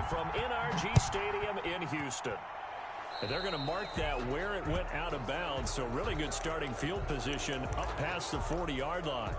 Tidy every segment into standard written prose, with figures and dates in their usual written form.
from NRG Stadium in Houston. And they're going to mark that where it went out of bounds, so really good starting field position up past the 40-yard line.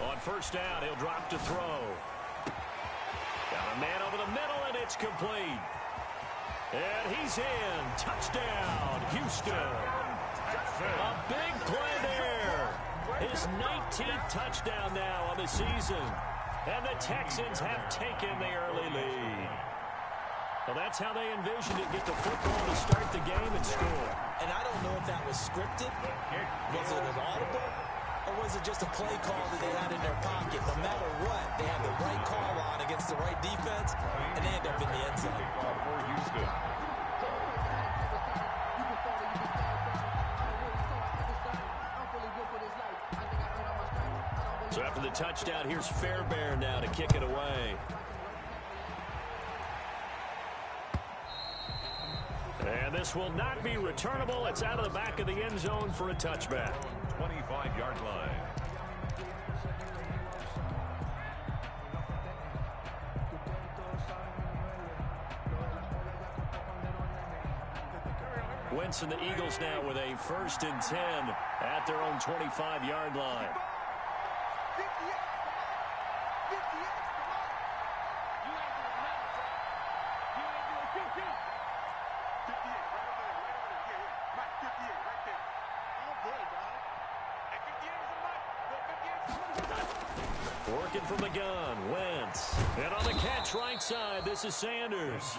On first down, he'll drop to throw. Got a man over the middle, and it's complete. And he's in. Touchdown, Houston. A big play there. His 19th touchdown now on the season. And the Texans have taken the early lead. Well, that's how they envisioned it. Get the football to start the game and score. And I don't know if that was scripted. Was it an audible? Or was it just a play call that they had in their pocket? No matter what, they had the right call on against the right defense, and they end up in the end zone. So after the touchdown, here's Fairbairn now to kick it away. And this will not be returnable. It's out of the back of the end zone for a touchback. 25-yard line. Wentz and the Eagles now with a 1st and 10 at their own 25-yard line. Working from the gun, Wentz. And on the catch right side, this is Sanders.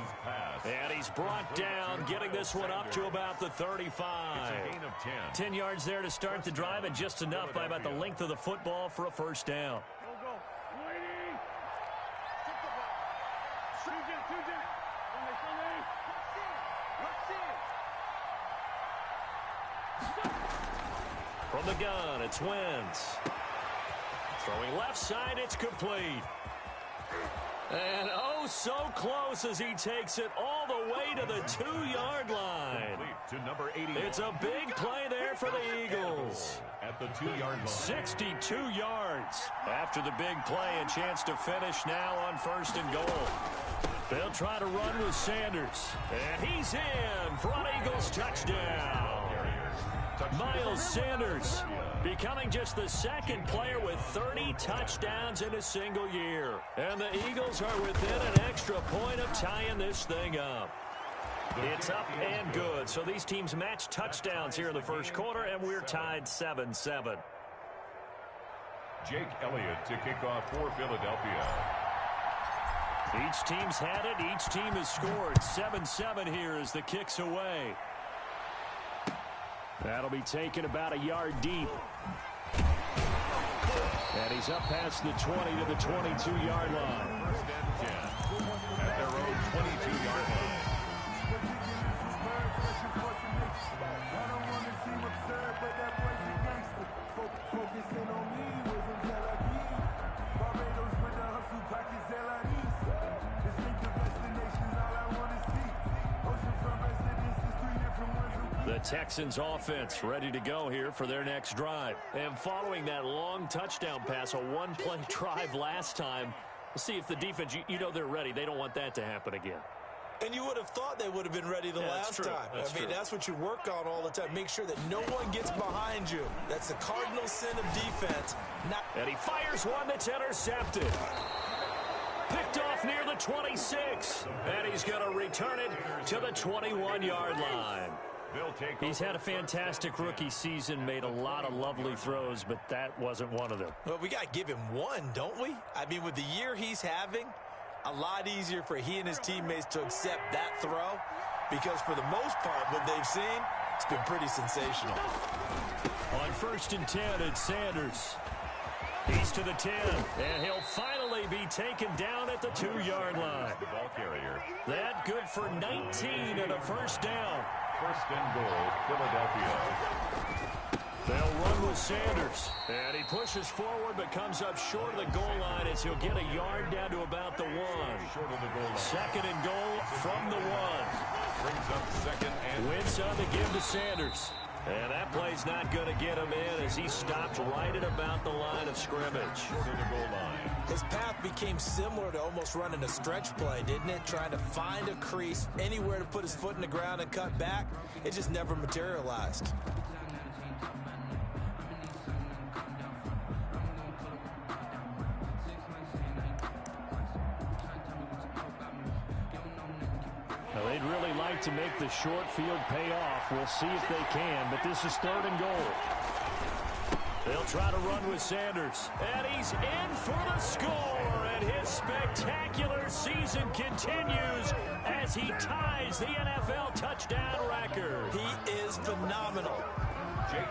And he's brought down, getting this one up to about the 35. 10 yards there to start the drive, and just enough by about the length of the football for a first down. From the gun, it's Wentz. Throwing left side, it's complete. And oh, so close as he takes it all the way to the 2-yard line. It's a big play there for the Eagles. At the 2-yard line. 62 yards. After the big play, a chance to finish now on 1st and goal. They'll try to run with Sanders. And he's in for an Eagles touchdown. Miles Sanders becoming just the 2nd player with 30 touchdowns in a single year. And the Eagles are within an extra point of tying this thing up. It's up and good. So these teams match touchdowns here in the first quarter, and we're tied 7-7. Jake Elliott to kick off for Philadelphia. Each team's had it. Each team has scored. 7-7 here as the kick's away. That'll be taken about a yard deep. And he's up past the 20 to the 22-yard line. 1st and 10 at their own 22-yard line. The Texans offense ready to go here for their next drive. And following that long touchdown pass, a one-play drive last time, we'll see if the defense, you know they're ready. They don't want that to happen again. And you would have thought they would have been ready the last time. I mean, that's what you work on all the time. Make sure that no one gets behind you. That's the cardinal sin of defense. And he fires one that's intercepted. Picked off near the 26. And he's going to return it to the 21-yard line. He's had a fantastic rookie season, made a lot of lovely throws, but that wasn't one of them. Well, we got to give him one, don't we? I mean, with the year he's having, a lot easier for he and his teammates to accept that throw, because for the most part, what they've seen, It's been pretty sensational. On 1st and 10, it's Sanders. He's to the 10, and he'll finally be taken down at the 2-yard line. The ball carrier. That good for 19 and a first down. 1st and goal, Philadelphia. They'll run with Sanders, and he pushes forward but comes up short of the goal line as he'll get a yard down to about the 1. Short of the goal line. 2nd and goal from the 1. Brings up 2nd and Wentz on the give to Sanders. And that play's not going to get him in as he stopped right at about the line of scrimmage. short of the goal line. His path became similar to almost running a stretch play, didn't it? Trying to find a crease, anywhere to put his foot in the ground and cut back. It just never materialized. Now, they'd really like to make the short field pay off. We'll see if they can, but this is 3rd and goal. They'll try to run with Sanders, and he's in for the score, and his spectacular season continues as he ties the NFL touchdown record. He is phenomenal.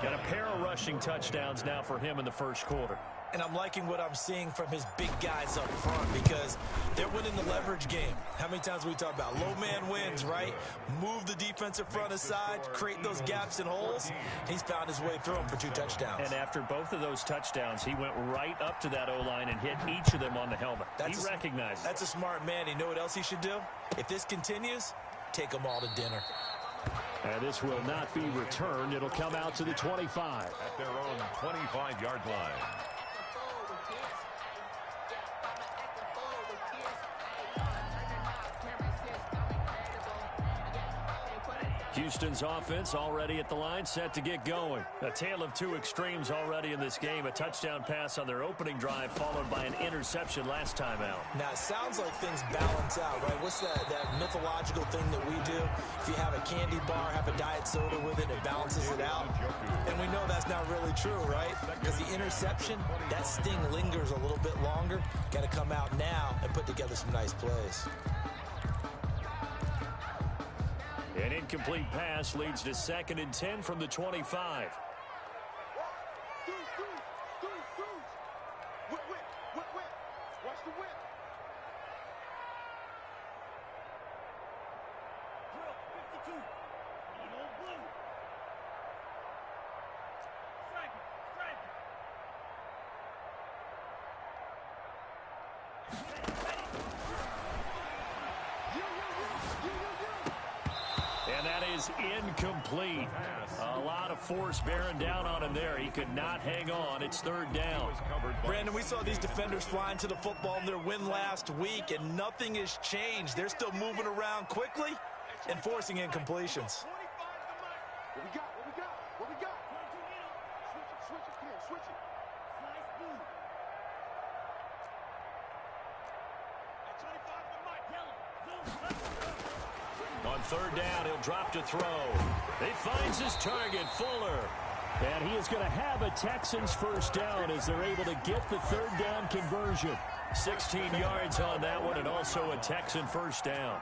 And a pair of rushing touchdowns now for him in the 1st quarter. And I'm liking what I'm seeing from his big guys up front because they're winning the leverage game. How many times we talk about low man wins, right? Move the defensive front aside, create those gaps and holes. He's found his way through them for 2 touchdowns. And after both of those touchdowns, he went right up to that O-line and hit each of them on the helmet. He recognized it. That's a smart man. You know what else he should do? If this continues, take them all to dinner. And this will not be returned. It'll come out to the 25. At their own 25-yard line. Houston's offense already at the line, set to get going. A tale of 2 extremes already in this game. A touchdown pass on their opening drive, followed by an interception last time out. Now, it sounds like things balance out, right? What's that mythological thing that we do? If you have a candy bar, have a diet soda with it, it balances it out. And we know that's not really true, right? Because the interception, that sting lingers a little bit longer. Got to come out now and put together some nice plays. An incomplete pass leads to 2nd and 10 from the 25. Watch the whip. Drill 52. Eagle blue. Striker. And that is incomplete. A lot of force bearing down on him there. He could not hang on. It's 3rd down. Brandon, we saw these defenders flying to the football in their win last week, and nothing has changed. They're still moving around quickly and forcing incompletions. What we got? Switch it. Come on, switch it. Slice blue. At 25 to Mike. Yellow. On 3rd down, he'll drop to throw. He finds his target, Fuller. And he is going to have a Texans 1st down as they're able to get the 3rd down conversion. 16 yards on that one, and also a Texan 1st down.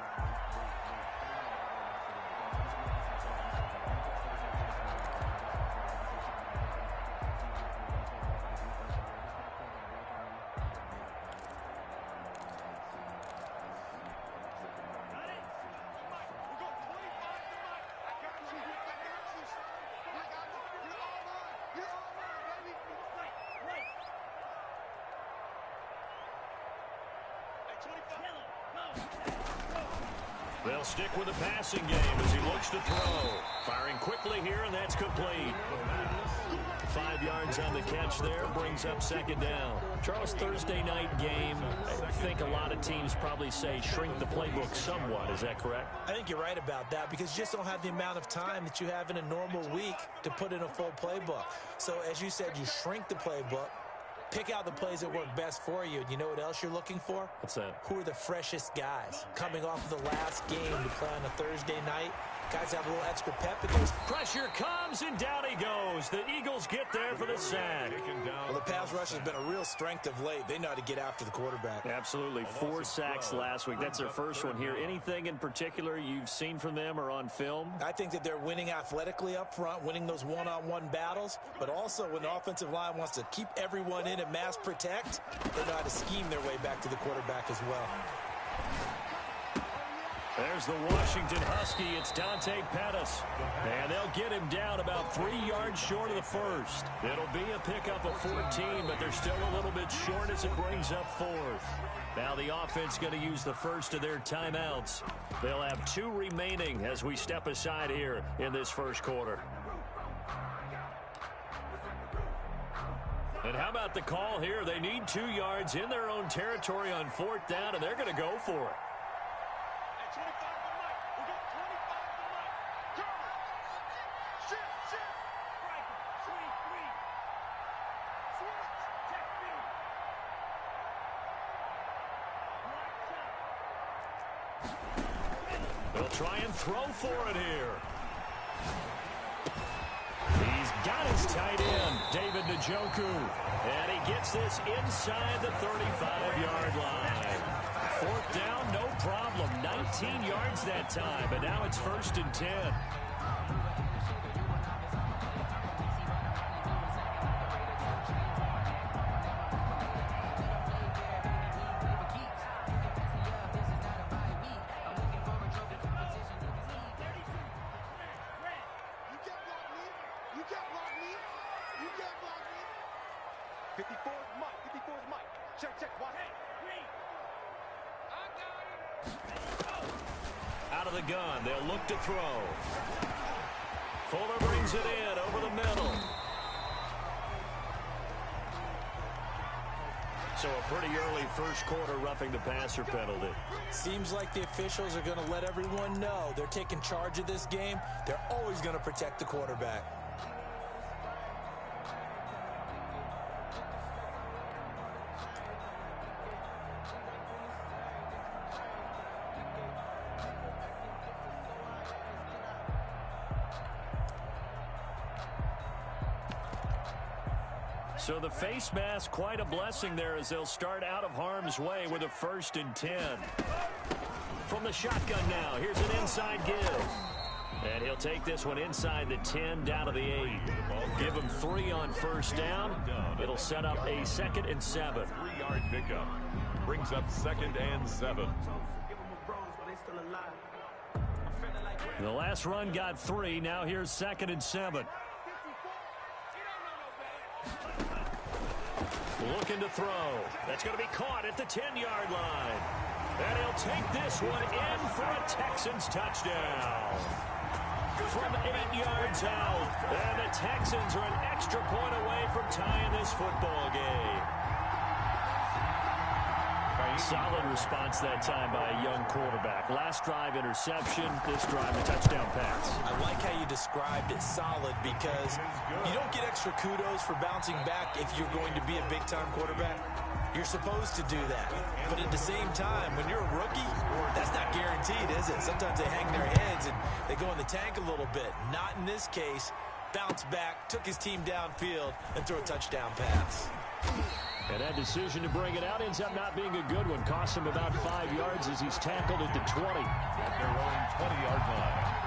They'll stick with the passing game as he looks to throw. Firing quickly here, and that's complete. 5 yards on the catch there, brings up 2nd down. Charles, Thursday night game, I think a lot of teams probably say shrink the playbook somewhat. Is that correct? I think you're right about that because you just don't have the amount of time that you have in a normal week to put in a full playbook. So, as you said, you shrink the playbook. Pick out the plays that work best for you. And you know what else you're looking for? What's that? Who are the freshest guys coming off of the last game to play on a Thursday night? Guys have a little extra pep in those. Pressure comes, and down he goes. The Eagles get there for the sack. Well, the pass rush has been a real strength of late. They know how to get after the quarterback. Absolutely. 4 sacks last week. That's their first one here. Anything in particular you've seen from them or on film? I think that they're winning athletically up front, winning those one-on-one battles, but also when the offensive line wants to keep everyone in and mass protect, they know how to scheme their way back to the quarterback as well. There's the Washington Husky. It's Dante Pettis. And they'll get him down about 3 yards short of the first. It'll be a pickup of 14, but they're still a little bit short as it brings up 4th. Now the offense going to use the first of their timeouts. They'll have 2 remaining as we step aside here in this first quarter. And how about the call here? They need 2 yards in their own territory on 4th down, and they're going to go for it. 25 to Mike. We got 25 to Mike. Cover. Shift. Striker. Swing 3. Switch. Check field. Right shot. They'll try and throw for it here. He's got his tight end, David Njoku. And he gets this inside the 35-yard line. 4th down, no problem. 19 yards that time, but now it's 1st and 10. You can't block me. 54 is Mike. 54 is Mike. Check. Watch. Out of the gun, they'll look to throw. Fuller brings it in over the middle. So a pretty early first quarter roughing the passer penalty. Seems like the officials are going to let everyone know they're taking charge of this game. They're always going to protect the quarterback. So the face mask, quite a blessing there as they'll start out of harm's way with a 1st and 10. From the shotgun now, here's an inside give. And he'll take this one inside the 10 down to the 8. Give him 3 on 1st down. It'll set up a 2nd and 7. 3-yard pickup. Brings up 2nd and 7. The last run got 3. Now here's 2nd and 7. Looking to throw. That's going to be caught at the 10-yard line. And he'll take this one in for a Texans touchdown. From 8 yards out. And the Texans are an extra point away from tying this football game. Solid response that time by a young quarterback. Last drive interception, this drive a touchdown pass. I like how you described it, solid, because you don't get extra kudos for bouncing back if you're going to be a big-time quarterback. You're supposed to do that. But at the same time, when you're a rookie, that's not guaranteed, is it? Sometimes they hang their heads and they go in the tank a little bit. Not in this case. Bounced back, took his team downfield, and threw a touchdown pass. And that decision to bring it out ends up not being a good one. Costs him about 5 yards as he's tackled at the 20. At their own 20-yard line.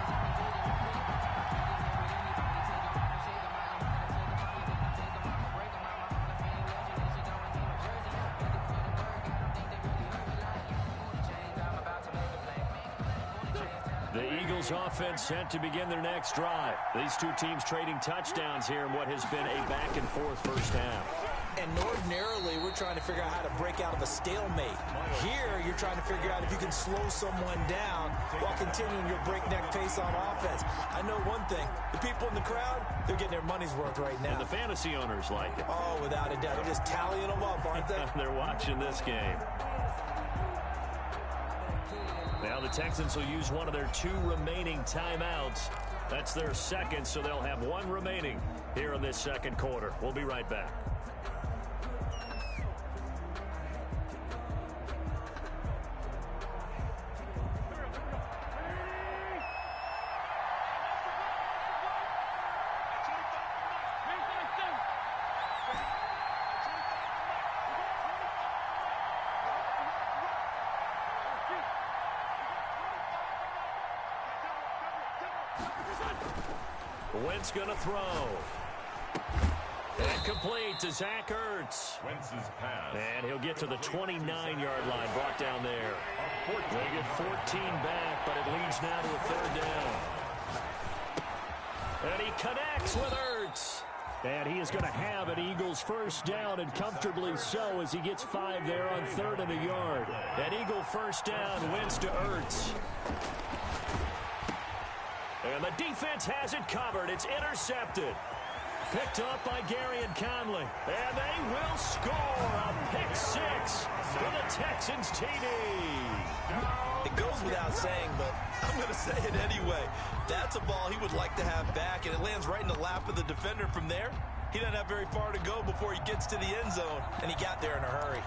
The Eagles offense set to begin their next drive. These two teams trading touchdowns here in what has been a back-and-forth first half. And ordinarily, we're trying to figure out how to break out of a stalemate. Here, you're trying to figure out if you can slow someone down while continuing your breakneck pace on offense. I know one thing. The people in the crowd, they're getting their money's worth right now. And the fantasy owners like it. Oh, without a doubt. They're just tallying them up, aren't they? They're watching this game. Now the Texans will use one of their 2 remaining timeouts. That's their second, so they'll have 1 remaining here in this second quarter. We'll be right back. Wentz going to throw. And complete to Zach Ertz. Wentz's pass. And he'll get to the 29-yard line, brought down there. They get 14 back, but it leads now to a third down. And he connects with Ertz. And he is going to have an Eagles first down, and comfortably so, as he gets 5 there on 3rd and a yard. An Eagle first down, Wentz to Ertz. And the defense has it covered. It's intercepted. Picked up by Gary and Conley. And they will score a pick 6 for the Texans TD. It goes without saying, but I'm going to say it anyway. That's a ball he would like to have back, and it lands right in the lap of the defender from there. He doesn't have very far to go before he gets to the end zone, and he got there in a hurry.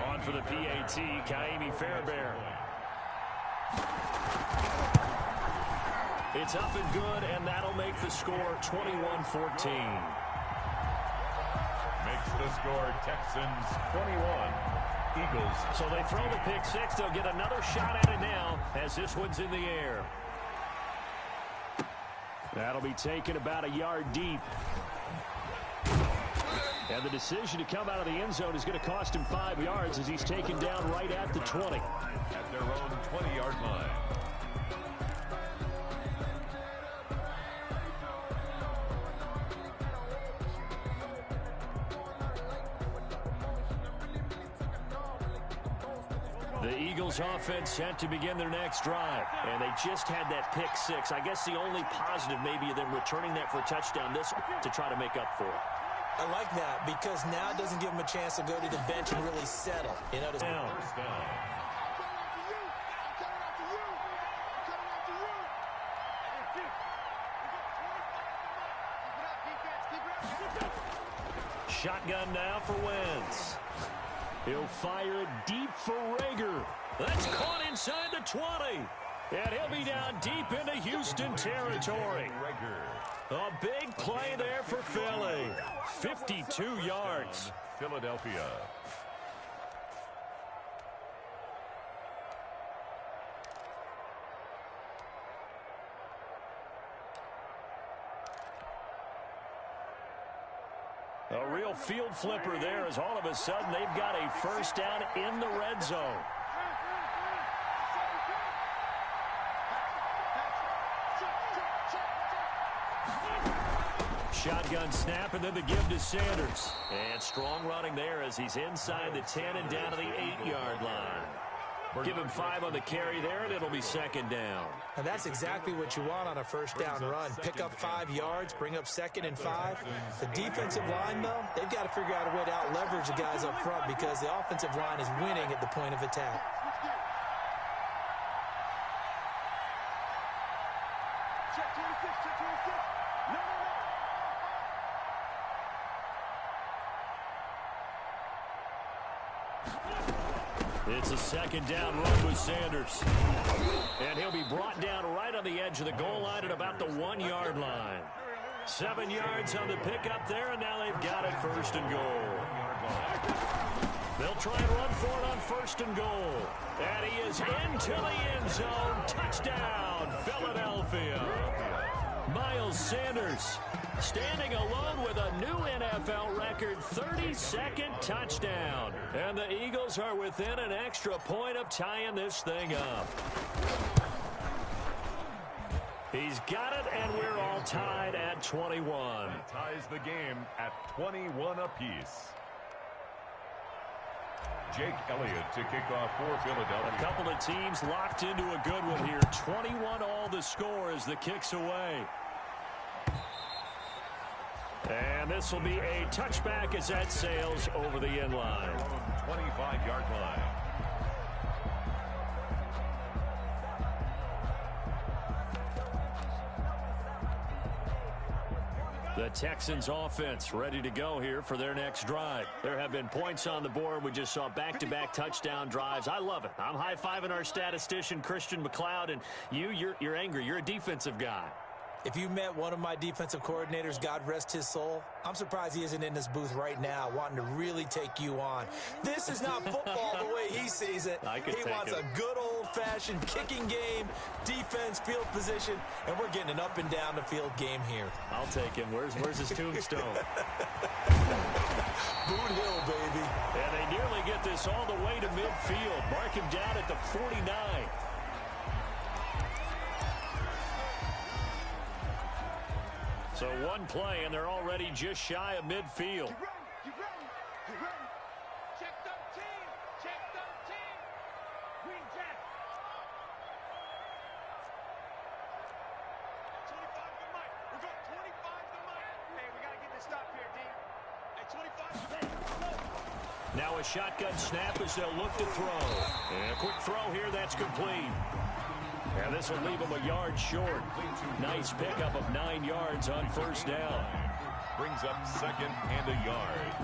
On for the PAT, Kaimi Fairbairn. It's up and good, and that'll make the score 21-14. Makes the score Texans 21. Eagles. So they throw the pick 6. They'll get another shot at it now as this one's in the air. That'll be taken about a yard deep. And the decision to come out of the end zone is going to cost him 5 yards as he's taken down right at the 20. At their own 20-yard line. The Eagles offense set to begin their next drive. And they just had that pick 6. I guess the only positive maybe them returning that for a touchdown this to try to make up for it. I like that because now it doesn't give him a chance to go to the bench and really settle. You know, First down. Shotgun now for Wentz. He'll fire it deep for Rager. That's caught inside the 20. And he'll be down deep into Houston territory. A big play there for Philly. 52 yards. Philadelphia. A real field flipper there as all of a sudden they've got a first down in the red zone. Shotgun snap, and then the give to Sanders. And strong running there as he's inside the 10 and down to the 8-yard line. Give him 5 on the carry there, and it'll be second down. And that's exactly what you want on a first down run. Pick up 5 yards, bring up 2nd and 5. The defensive line, though, they've got to figure out a way to out-leverage the guys up front because the offensive line is winning at the point of attack. Check 26, check 26. No. It's a second down run with Sanders. And he'll be brought down right on the edge of the goal line at about the 1-yard line. 7 yards on the pickup there, and now they've got it first and goal. They'll try and run for it on first and goal. And he is into the end zone. Touchdown, Philadelphia. Miles Sanders standing alone with a new NFL record 32nd touchdown. And the Eagles are within an extra point of tying this thing up. He's got it, and we're all tied at 21. That ties the game at 21 apiece. Jake Elliott to kick off for Philadelphia. A couple of teams locked into a good one here. 21 all the score as the kick's away. And this will be a touchback as that sails over the end line. 25-yard line. The Texans offense ready to go here for their next drive. There have been points on the board. We just saw back-to-back touchdown drives. I love it. I'm high-fiving our statistician, Christian McLeod, and you're angry. You're a defensive guy. If you met one of my defensive coordinators, God rest his soul, I'm surprised he isn't in this booth right now wanting to really take you on. This is not football the way he sees it. He wants a good old-fashioned kicking game, defense, field position, and we're getting an up and down the field game here. I'll take him. Where's his tombstone? Boot Hill, baby. And they nearly get this all the way to midfield. Mark him down at the 49. So one play, and they're already just shy of midfield. You ready? Check 13. Check 13. Green jack. 25 to Mike. We're going 25 to Mike. Hey, we got to get this stop here, D. Hey, 25. Now a shotgun snap as they'll look to throw. And a quick throw here, that's complete. And this will leave him a yard short. Nice pickup of 9 yards on first down. Brings up second and a yard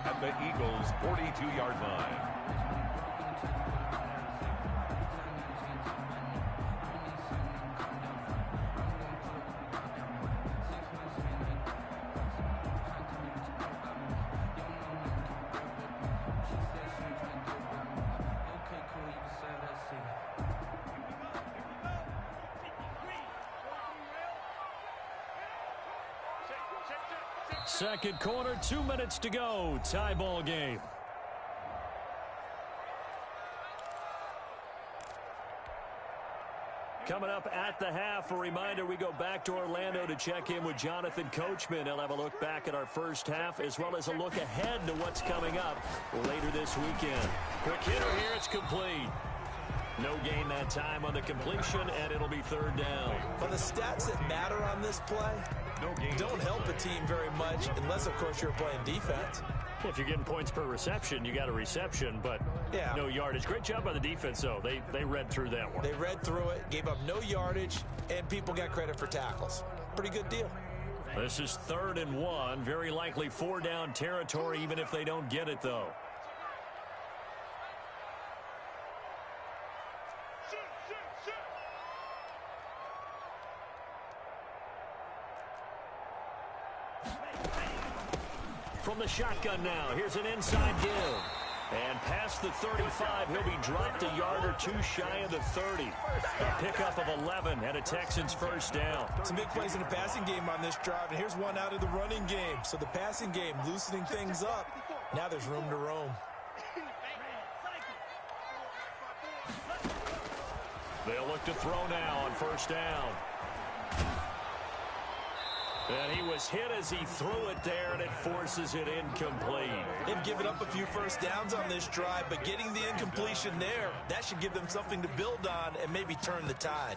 at the Eagles' 42-yard line. Second quarter, 2 minutes to go. Tie ball game. Coming up at the half, a reminder, we go back to Orlando to check in with Jonathan Coachman. He'll have a look back at our first half as well as a look ahead to what's coming up later this weekend. Quick hitter here, it's complete. No gain that time on the completion, and it'll be third down. But the stats that matter on this play don't help a team very much unless, of course, you're playing defense. Well, if you're getting points per reception, you got a reception, but no yardage. Great job by the defense, though. They read through that one. They read through it, gave up no yardage, and people got credit for tackles. Pretty good deal. This is 3rd and 1. Very likely 4-down territory, even if they don't get it, though. From the shotgun now, here's an inside give. And past the 35, he'll be dropped a yard or two shy of the 30. A pickup of 11 and a Texans first down. Some big plays in the passing game on this drive, and here's one out of the running game. So the passing game loosening things up. Now there's room to roam. They'll look to throw now on first down. And he was hit as he threw it there, and it forces it incomplete. They've given up a few first downs on this drive, but getting the incompletion there, that should give them something to build on and maybe turn the tide.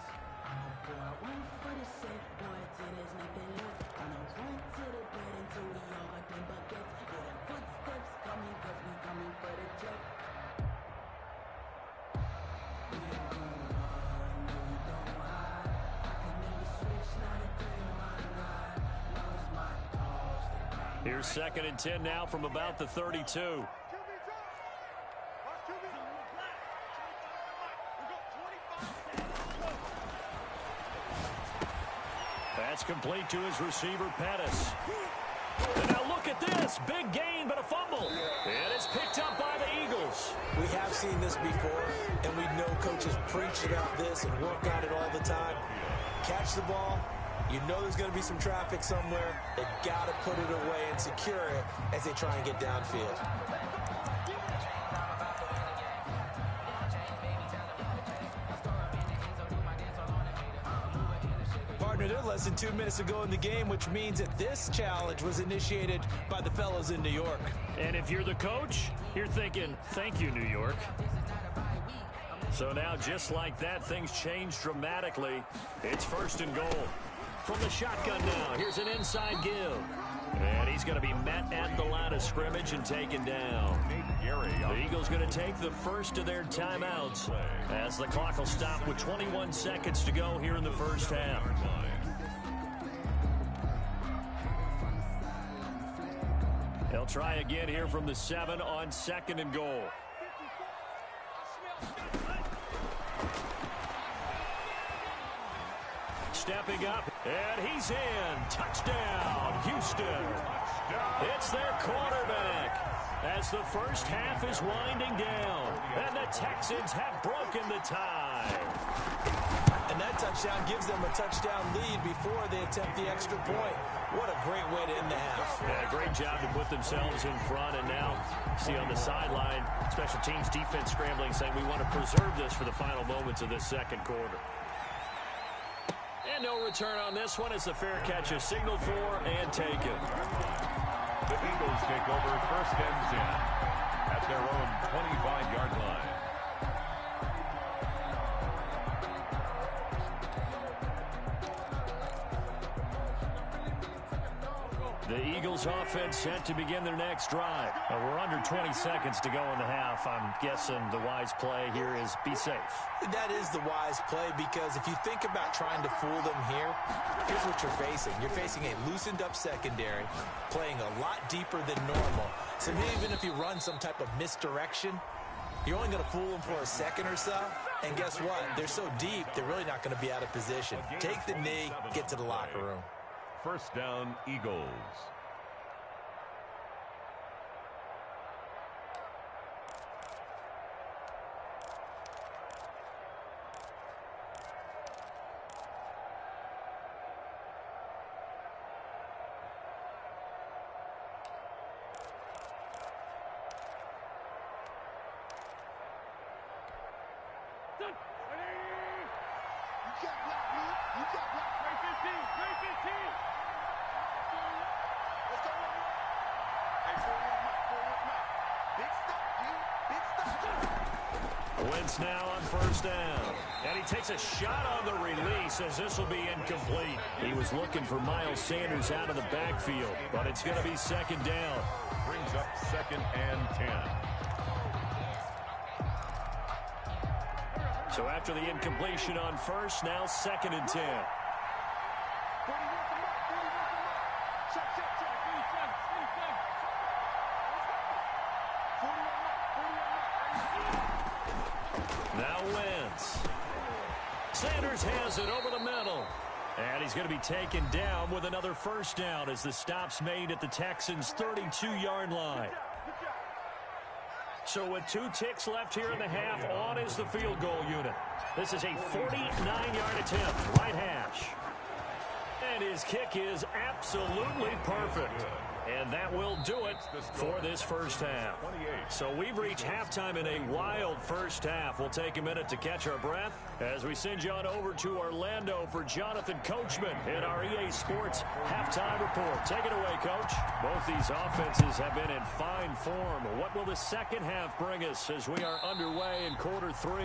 Here's 2nd and 10 now from about the 32. That's complete to his receiver, Pettis. And now look at this. Big gain, but a fumble. And it's picked up by the Eagles. We have seen this before, and we know coaches preach about this and work on it all the time. Catch the ball. You know there's going to be some traffic somewhere. They've got to put it away and secure it as they try and get downfield. Partner, they're less than 2 minutes ago in the game, which means that this challenge was initiated by the fellows in New York. And if you're the coach, you're thinking, thank you, New York. So now, just like that, things change dramatically. It's 1st and goal. From the shotgun now, here's an inside give. And he's going to be met at the line of scrimmage and taken down. The Eagles going to take the first of their timeouts as the clock will stop with 21 seconds to go here in the first half. They'll try again here from the 7 on 2nd and goal. Stepping up, and he's in. Touchdown, Houston. It's their quarterback. As the first half is winding down, and the Texans have broken the tie. And that touchdown gives them a touchdown lead before they attempt the extra point. What a great way to end the half. Yeah, great job to put themselves in front, and now see on the sideline, special teams defense scrambling, saying we want to preserve this for the final moments of this second quarter. And no return on this one as the fair catch is signaled for and taken. The Eagles take over 1st and 10 at their own 25-yard line. The Eagles offense set to begin their next drive. We're under 20 seconds to go in the half. I'm guessing the wise play here is be safe. That is the wise play, because if you think about trying to fool them here, here's what you're facing. You're facing a loosened up secondary, playing a lot deeper than normal. So even if you run some type of misdirection, you're only going to fool them for a second or so. And guess what? They're so deep, they're really not going to be out of position. Take the knee, get to the locker room. 1st down, Eagles. Wentz now on 1st down. And he takes a shot on the release as this will be incomplete. He was looking for Miles Sanders out of the backfield, but it's going to be 2nd down. Brings up 2nd and 10. So after the incompletion on 1st, now 2nd and 10. Now Wentz. Sanders has it over the middle. And he's going to be taken down with another 1st down as the stop's made at the Texans' 32-yard line. So with 2 ticks left here in the half, on is the field goal unit. This is a 49-yard attempt, right hash. And his kick is absolutely perfect. And that will do it for this 1st half. So we've reached halftime in a wild 1st half. We'll take a minute to catch our breath as we send you on over to Orlando for Jonathan Coachman in our EA Sports Halftime Report. Take it away, Coach. Both these offenses have been in fine form. What will the second half bring us as we are underway in quarter 3?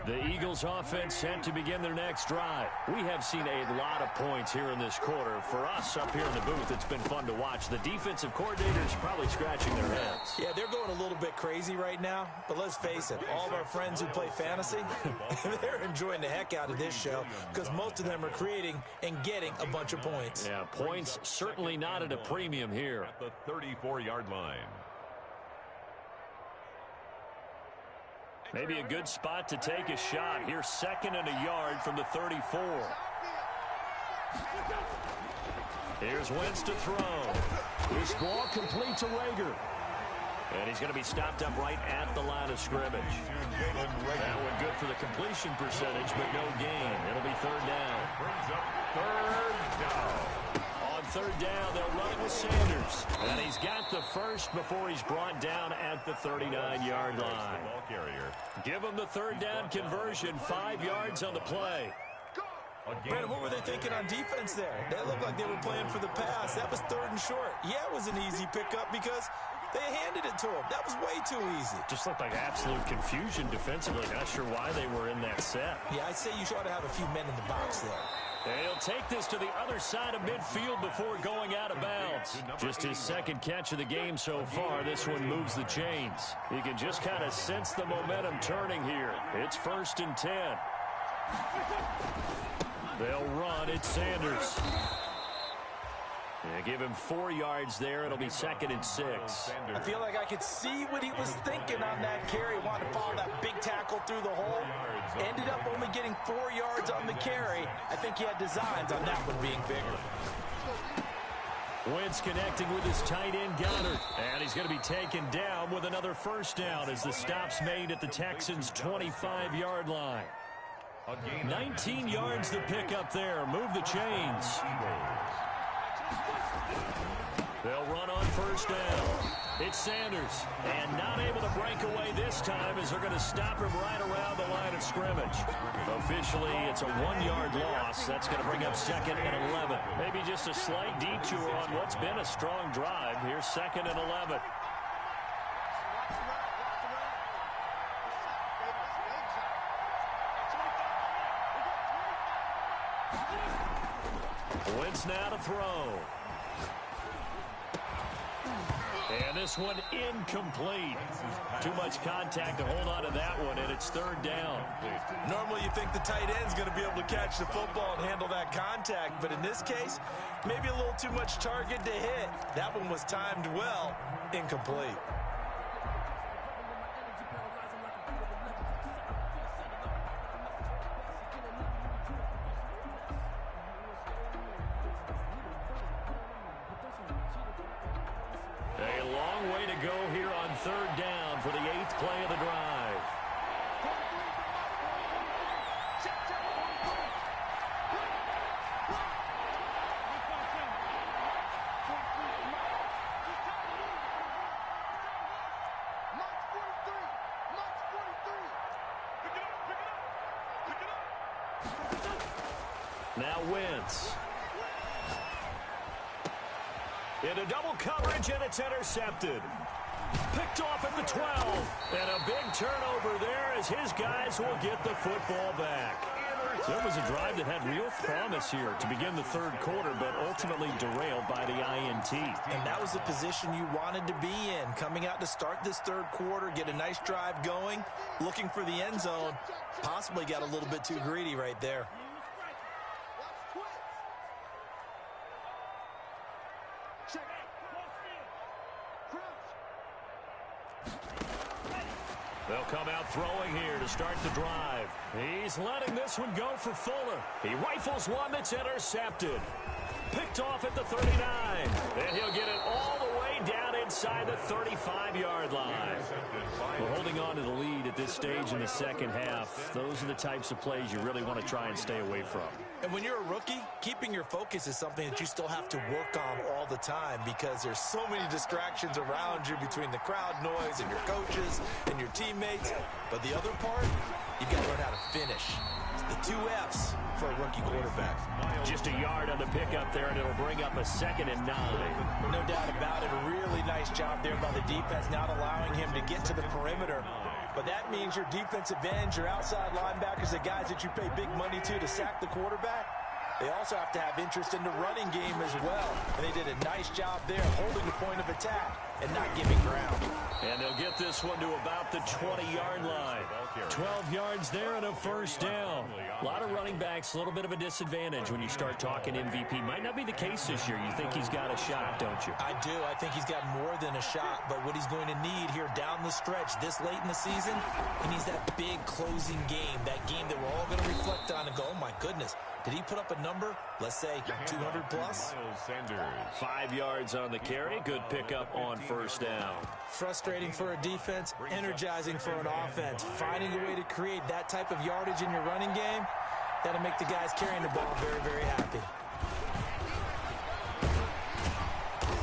The Eagles offense set to begin their next drive. We have seen a lot of points here in this quarter. For us up here in the booth, it's been fun to watch. The defensive coordinators probably scratching their heads. Yeah, they're going a little bit crazy right now. But let's face it, all of our friends who play fantasy, they're enjoying the heck out of this show because most of them are creating and getting a bunch of points. Yeah, points certainly not at a premium here. At the 34-yard line. Maybe a good spot to take a shot. Here's 2nd and a yard from the 34. Here's Wentz to throw. This ball complete to Rager. And he's going to be stopped up right at the line of scrimmage. That one good for the completion percentage, but no gain. It'll be 3rd down. Brings up 3rd down. On 3rd down, they'll run it with Sanders. And he's got the first before he's brought down at the 39-yard line. Give him the 3rd down conversion, 5 yards on the play. Brandon, what were they thinking on defense there? They looked like they were playing for the pass. That was 3rd and short. Yeah, it was an easy pickup because they handed it to him. That was way too easy. Just looked like absolute confusion defensively. Not sure why they were in that set. Yeah, I'd say you ought to have a few men in the box there. They'll take this to the other side of midfield before going out of bounds. yards. Just his second catch of the game so far. This one moves the chains. You can just kind of sense the momentum turning here. It's 1st and 10. They'll run. It's Sanders. Give him 4 yards there. It'll be 2nd and 6. I feel like I could see what he was thinking on that carry. Wanted to follow that big tackle through the hole. Ended up only getting 4 yards on the carry. I think he had designs on that one being bigger. Wentz connecting with his tight end, Goddard. And he's going to be taken down with another first down as the stop's made at the Texans' 25-yard line. 19 yards to pick up there. Move the chains. They'll run on first down. It's Sanders. And not able to break away this time as they're going to stop him right around the line of scrimmage. Officially, it's a 1-yard loss. That's going to bring up 2nd and 11. Maybe just a slight detour on what's been a strong drive. Here's 2nd and 11. Wentz now to throw. And this one incomplete. Too much contact to hold on to that one, and it's 3rd down. Normally you think the tight end's going to be able to catch the football and handle that contact, but in this case, maybe a little too much target to hit. That one was timed well. Incomplete. A long way to go here on 3rd down for the 8th play of the drive. Now Wentz. Into double coverage, and it's intercepted. Picked off at the 12. And a big turnover there as his guys will get the football back. So it was a drive that had real promise here to begin the 3rd quarter, but ultimately derailed by the INT. And that was the position you wanted to be in. Coming out to start this 3rd quarter, get a nice drive going, looking for the end zone. Possibly got a little bit too greedy right there. They'll come out throwing here to start the drive. He's letting this one go for Fuller. He rifles one that's intercepted. Picked off at the 39. And he'll get it all the way down inside the 35-yard line. We're holding on to the lead at this stage in the 2nd half. Those are the types of plays you really want to try and stay away from. And when you're a rookie, keeping your focus is something that you still have to work on all the time because there's so many distractions around you between the crowd noise and your coaches and your teammates. But the other part, you've got to learn how to finish. It's the 2 F's for a rookie quarterback. Just a yard on the pickup there, and it'll bring up a 2nd and 9. No doubt about it. A really nice job there by the defense, not allowing him to get to the perimeter. But that means your defensive ends, your outside linebackers, the guys that you pay big money to sack the quarterback, they also have to have interest in the running game as well. And they did a nice job there holding the point of attack and not giving ground. And they'll get this one to about the 20-yard line. 12 yards there and a first down. A lot of running backs, a little bit of a disadvantage when you start talking MVP. Might not be the case this year. You think he's got a shot, don't you? I do. I think he's got more than a shot. But what he's going to need here down the stretch this late in the season, he needs that big closing game. That game that we're all going to reflect on and go, oh, my goodness. Did he put up a number, let's say, 200 plus? 5 yards on the carry. Good pickup on first down. Frustrating for a defense, energizing for an offense. Finding a way to create that type of yardage in your running game, that'll make the guys carrying the ball very, very happy.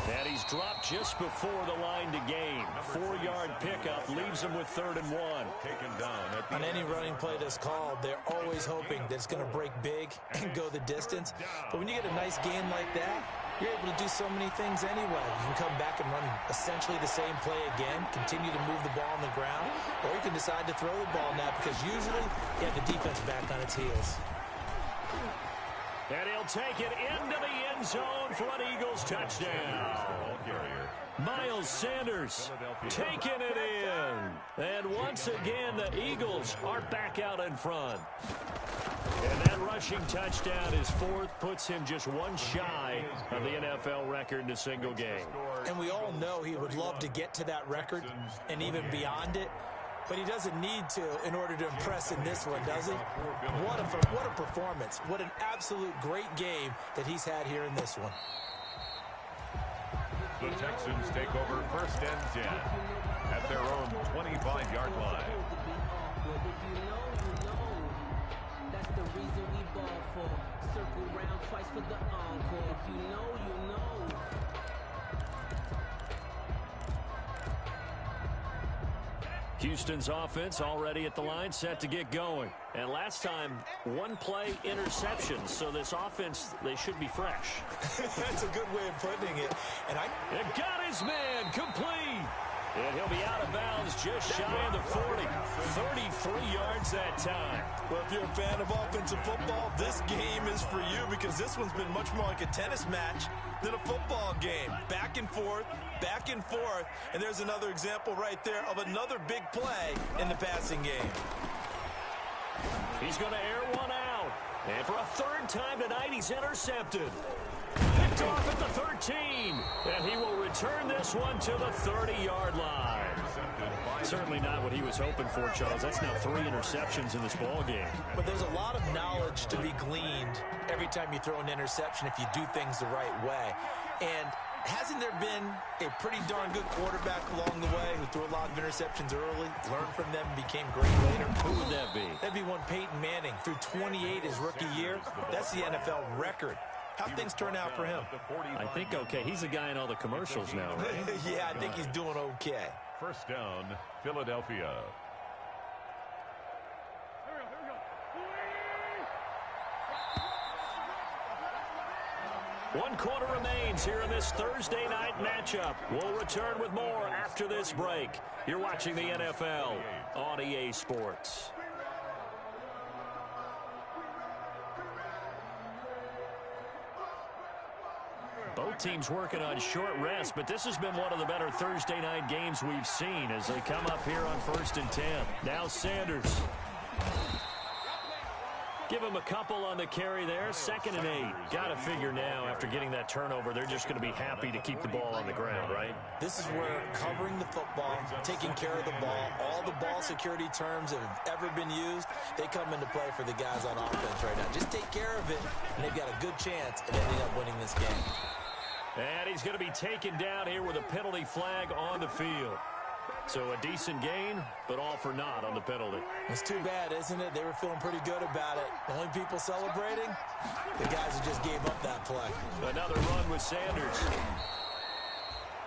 And he's dropped just before the line to gain. 4-yard pickup leaves him with 3rd and 1. Taken down at the On any running play that's called, they're always hoping that it's going to break big and go the distance. But when you get a nice game like that, you're able to do so many things anyway. You can come back and run essentially the same play again, continue to move the ball on the ground, or you can decide to throw the ball now because usually you have the defense back on its heels. And he'll take it into the end zone for an Eagles touchdown. Miles Sanders taking it in. And once again, the Eagles are back out in front. And that rushing touchdown, his fourth, puts him just one shy of the NFL record in a single game. And we all know he would love to get to that record and even beyond it. But he doesn't need to in order to impress in this one, does he? What a performance. What an absolute great game that he's had here in this one. The Texans take over first and 10 at their own 25-yard line. That's the reason we ball for. Circle round twice for the encore. If you know, you know. Houston's offense already at the line, set to get going. And last time, one play interception. So this offense, they should be fresh. That's a good way of putting it. And it got his man complete. And he'll be out of bounds just shy of the 40. 33 yards that time. Well, if you're a fan of offensive football, this game is for you because this one's been much more like a tennis match than a football game. Back and forth, and there's another example right there of another big play in the passing game. He's going to air one out. And for a third time tonight, he's intercepted. Picked off at the 13. And he will return this one to the 30-yard line. Certainly not what he was hoping for, Charles. That's now 3 interceptions in this ball game. But there's a lot of knowledge to be gleaned every time you throw an interception if you do things the right way. And hasn't there been a pretty darn good quarterback along the way who threw a lot of interceptions early, learned from them, and became great later? Who would that be? That'd be one Peyton Manning. Threw 28 his rookie year. That's the NFL record. How'd things turn out for him? I think okay. He's a guy in all the commercials now, right? Yeah, I think he's doing okay. First down, Philadelphia. One quarter remains here in this Thursday night matchup. We'll return with more after this break. You're watching the NFL on EA Sports. Both teams working on short rest, but this has been one of the better Thursday night games we've seen as they come up here on 1st and 10. Now Sanders. Give him a couple on the carry there. 2nd and 8. Got to figure now after getting that turnover, they're just going to be happy to keep the ball on the ground, right? This is where covering the football, taking care of the ball, all the ball security terms that have ever been used, they come into play for the guys on offense right now. Just take care of it, and they've got a good chance of ending up winning this game. And he's going to be taken down here with a penalty flag on the field. So a decent gain, but all for naught on the penalty. It's too bad, isn't it? They were feeling pretty good about it. The only people celebrating, the guys who just gave up that play. Another run with Sanders.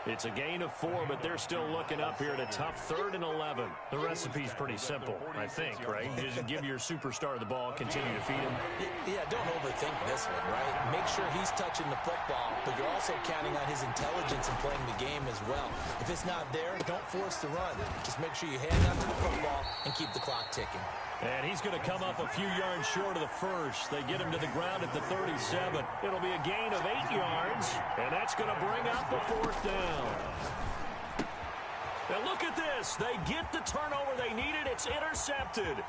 It's a gain of 4, but they're still looking up here at a tough 3rd and 11. The recipe's pretty simple, I think, right? Just give your superstar the ball, continue to feed him. Yeah, don't overthink this one, right? Make sure he's touching the football, but you're also counting on his intelligence in playing the game as well. If it's not there, don't force the run. Just make sure you hang on to the football and keep the clock ticking. And he's going to come up a few yards short of the first. They get him to the ground at the 37. It'll be a gain of 8 yards, and that's going to bring up the 4th down. Now look at this. They get the turnover they needed. It's intercepted.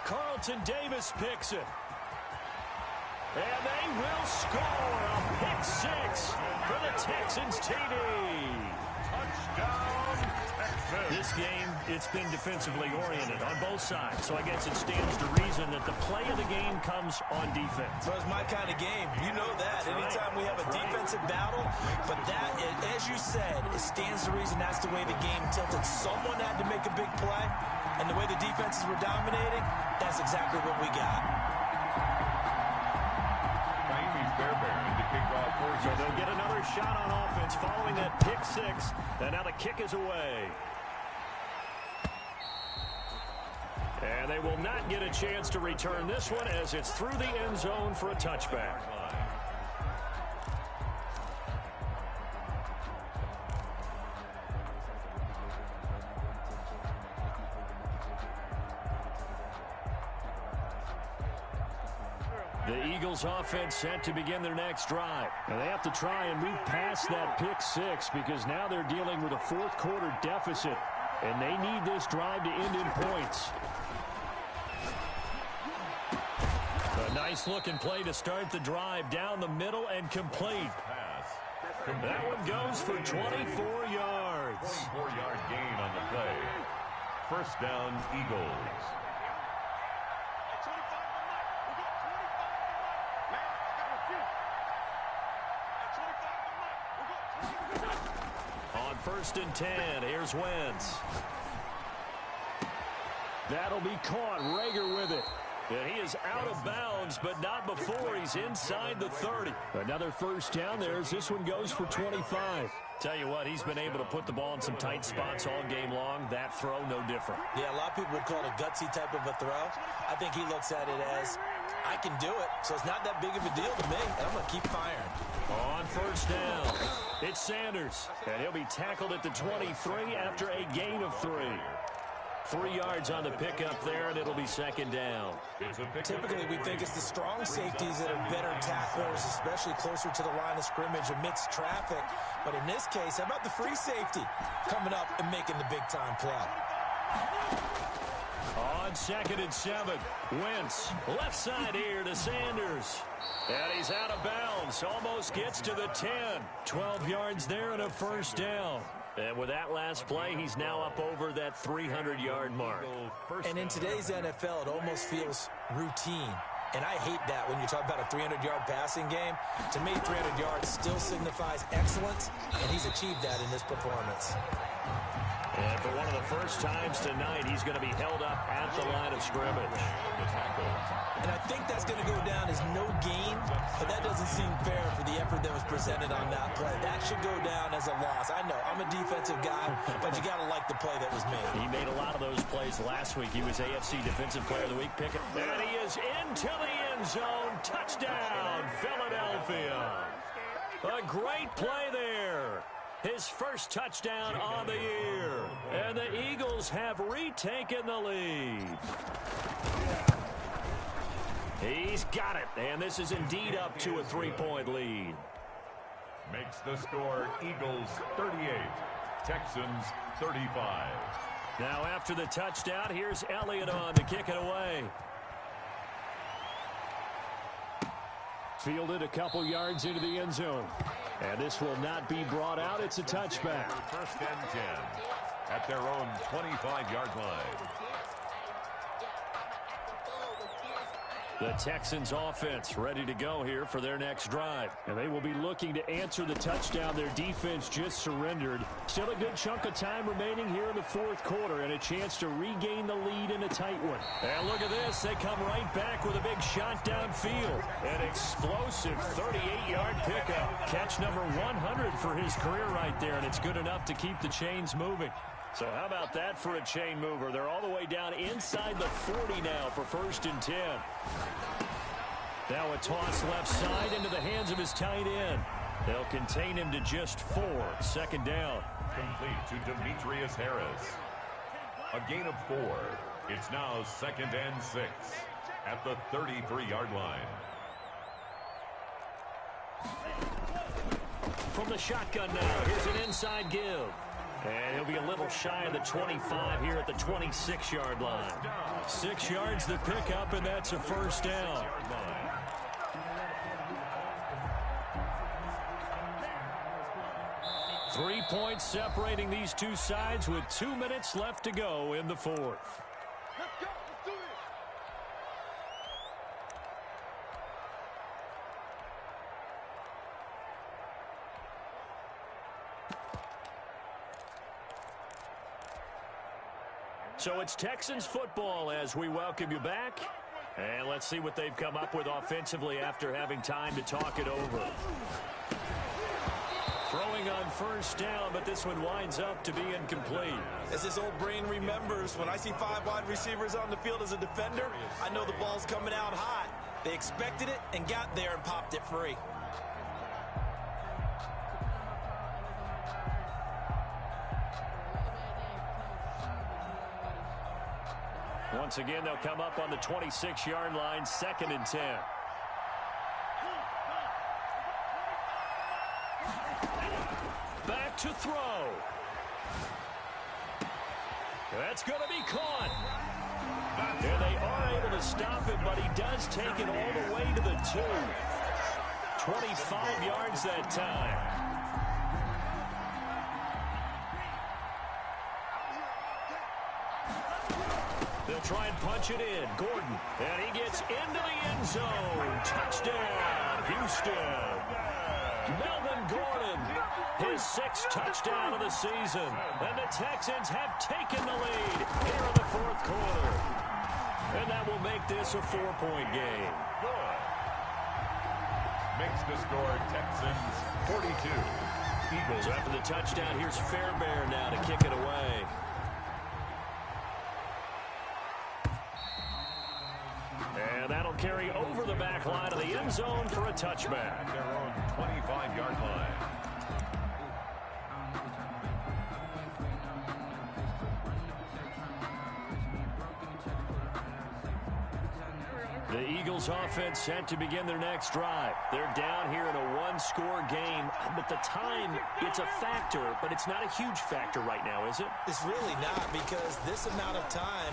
Carlton Davis picks it. And they will score a pick 6 for the Texans TD. Touchdown, Texans. This game, it's been defensively oriented on both sides, so I guess it stands to reason that the play of the game comes on defense. So it's my kind of game. You know that. Anytime we have a defensive battle, but that, as you said, it stands to reason that's the way the game tilted. Someone had to make a big play, and the way the defenses were dominating, that's exactly what we got. So they'll get another shot on offense following that pick 6, and now the kick is away. And they will not get a chance to return this one as it's through the end zone for a touchback. The Eagles offense set to begin their next drive. And they have to try and move past that pick six because now they're dealing with a fourth quarter deficit. And they need this drive to end in points. A nice looking play to start the drive down the middle and complete. That one goes for 24 yards. 24-yard gain on the play. First down, Eagles. On first and 10, here's Wentz. That'll be caught. Rager with it. And he is out of bounds, but not before he's inside the 30. Another first down there as this one goes for 25. Tell you what, he's been able to put the ball in some tight spots all game long. That throw, no different. Yeah, a lot of people would call it a gutsy type of a throw. I think he looks at it as, I can do it, so it's not that big of a deal to me, and I'm going to keep firing. On first down, it's Sanders, and he'll be tackled at the 23 after a gain of 3. 3 yards on the pickup there, and it'll be second down. Typically, we think it's the strong safeties that are better tacklers, especially closer to the line of scrimmage amidst traffic. But in this case, how about the free safety coming up and making the big-time play? On second and 7, Wentz, left side here to Sanders. And he's out of bounds, almost gets to the 10. 12 yards there and a first down. And with that last play, he's now up over that 300-yard mark. And in today's NFL, it almost feels routine. And I hate that when you talk about a 300-yard passing game. To me, 300 yards still signifies excellence, and he's achieved that in this performance. And for one of the first times tonight, he's going to be held up at the line of scrimmage. And I think that's going to go down as no gain, but that doesn't seem fair for the effort that was presented on that play. That should go down as a loss. I know, I'm a defensive guy, but you got to like the play that was made. He made a lot of those plays last week. He was AFC Defensive Player of the Week pick. And he is into the end zone. Touchdown, Philadelphia. A great play there. His first touchdown on the year. And the Eagles have retaken the lead. He's got it. And this is indeed up to a 3-point lead. Makes the score Eagles 38, Texans 35. Now after the touchdown, here's Elliott on to kick it away. Fielded a couple yards into the end zone. And this will not be brought out. It's a touchback. First and 10 at their own 25-yard line. The Texans offense ready to go here for their next drive. And they will be looking to answer the touchdown their defense just surrendered. Still a good chunk of time remaining here in the fourth quarter and a chance to regain the lead in a tight one. And look at this. They come right back with a big shot downfield. An explosive 38-yard pickup. Catch number 100 for his career right there, and it's good enough to keep the chains moving. So how about that for a chain mover? They're all the way down inside the 40 now for first and 10. Now a toss left side into the hands of his tight end. They'll contain him to just 4. Second down. Complete to Demetrius Harris. A gain of 4. It's now second and 6 at the 33-yard line. From the shotgun now, here's an inside give. And he'll be a little shy of the 25 here at the 26-yard line. 6 yards the pickup, and that's a first down. 3 points separating these two sides with 2 minutes left to go in the fourth. Let's go. Let's do this. So it's Texans football as we welcome you back. And let's see what they've come up with offensively after having time to talk it over. Throwing on first down, but this one winds up to be incomplete. As his old brain remembers, when I see 5 wide receivers on the field as a defender, I know the ball's coming out hot. They expected it and got there and popped it free. Once again, they'll come up on the 26-yard line, second and 10. back to throw. That's going to be caught. And they are able to stop him, but he does take it all the way to the 2. 25 yards that time. They'll try and punch it in. Gordon. And he gets into the end zone. Touchdown, Houston. Melvin Gordon, his 6th touchdown of the season. And the Texans have taken the lead here in the 4th quarter. And that will make this a 4-point game. Good. Makes the score Texans 42. Eagles. So after the touchdown, here's Fairbairn now to kick it away. And that'll carry over the back line of the end zone for a touchback. Their own 25-yard line. The Eagles offense set to begin their next drive. They're down here in a one-score game, but the time, it's a factor, but it's not a huge factor right now, is it? It's really not, because this amount of time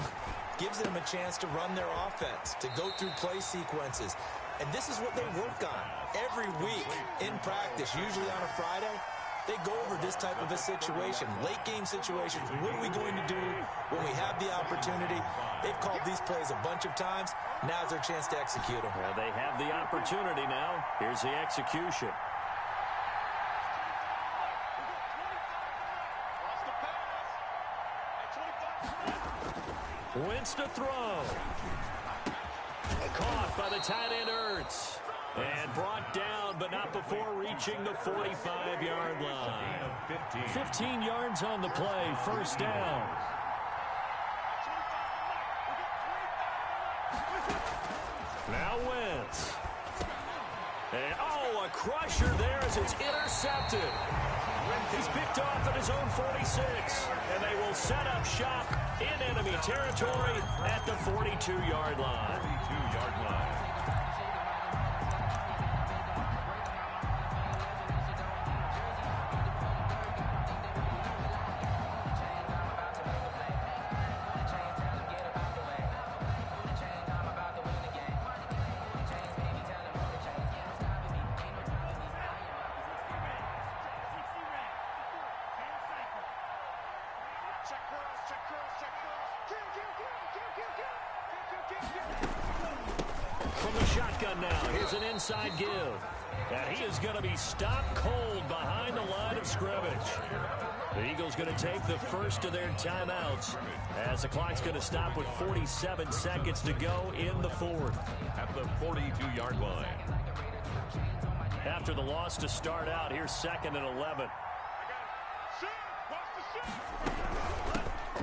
gives them a chance to run their offense, to go through play sequences. And this is what they work on every week in practice, usually on a Friday. They go over this type of a situation, late-game situations. What are we going to do when we have the opportunity? They've called these plays a bunch of times. Now's their chance to execute them. Well, they have the opportunity now. Here's the execution. Wentz to throw. Caught by the tight end Ertz. And brought down, but not before reaching the 45-yard line. 15 yards on the play, first down. Now Wentz. And, a crusher there as it's intercepted. He's picked off at his own 46. And they will set up shop in enemy territory at the 42-yard line. 42-yard line. From the shotgun now, here's an inside give. And he is going to be stopped cold behind the line of scrimmage. The Eagles going to take the first of their timeouts as the clock's going to stop with 47 seconds to go in the 4th. At the 42-yard line. After the loss to start out, here's 2nd and 11.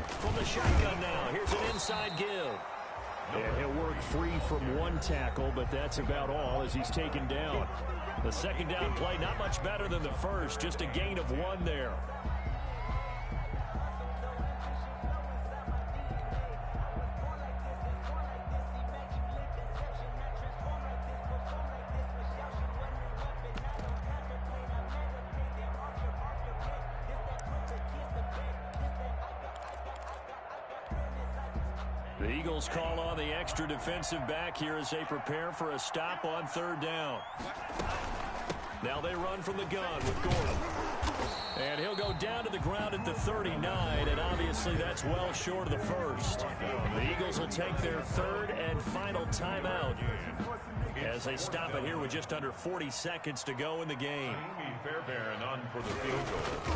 From the shotgun now, here's an inside give. And he'll work free from one tackle, but that's about all as he's taken down. The second down play, not much better than the first, just a gain of 1 there. The Eagles call on the extra defensive back here as they prepare for a stop on 3rd down. Now they run from the gun with Gordon. And he'll go down to the ground at the 39, and obviously that's well short of the first. The Eagles will take their 3rd and final timeout as they stop it here with just under 40 seconds to go in the game. Fairbairn on for the field goal.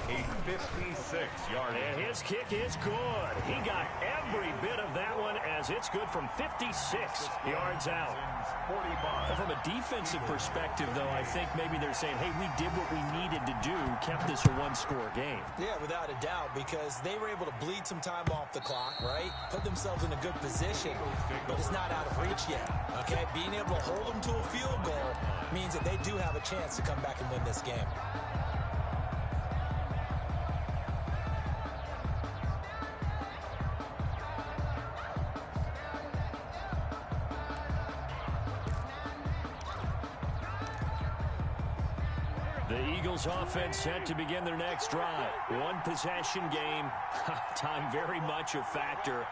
A 56-yard. And his kick is good. He got every bit of that one as it's good from 56 yards out. 45. From a defensive perspective, though, I think maybe they're saying, hey, we did what we needed to do, kept this a one-score game. Yeah, without a doubt, because they were able to bleed some time off the clock, right? Put themselves in a good position, but it's not out of reach yet, okay? Being able to hold them to a field goal means that they do have a chance to come back and win this game. The Eagles offense set to begin their next drive. One possession game. Time very much a factor.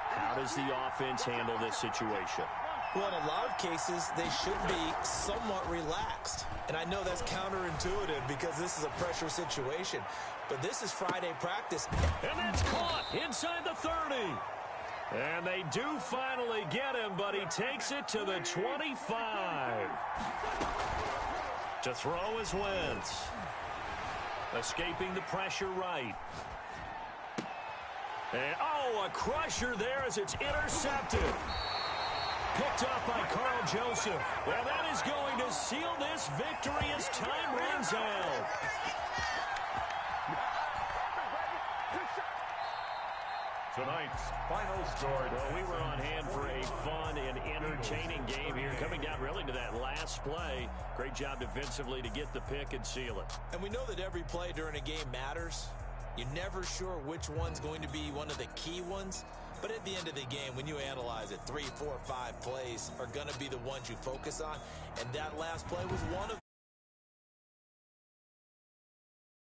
How does the offense handle this situation? Well, in a lot of cases, they should be somewhat relaxed. And I know that's counterintuitive because this is a pressure situation. But this is Friday practice. And that's caught inside the 30. And they do finally get him, but he takes it to the 25. To throw is Wentz. Escaping the pressure right. And, oh, a crusher there as it's intercepted. Picked up by Carl Joseph. Well, that is going to seal this victory as time runs out. Tonight's final score. Well, we were on hand for a fun and entertaining game here, coming down really to that last play. Great job defensively to get the pick and seal it. And we know that every play during a game matters. You're never sure which one's going to be one of the key ones. But at the end of the game, when you analyze it, 3, 4, 5 plays are going to be the ones you focus on. And that last play was one of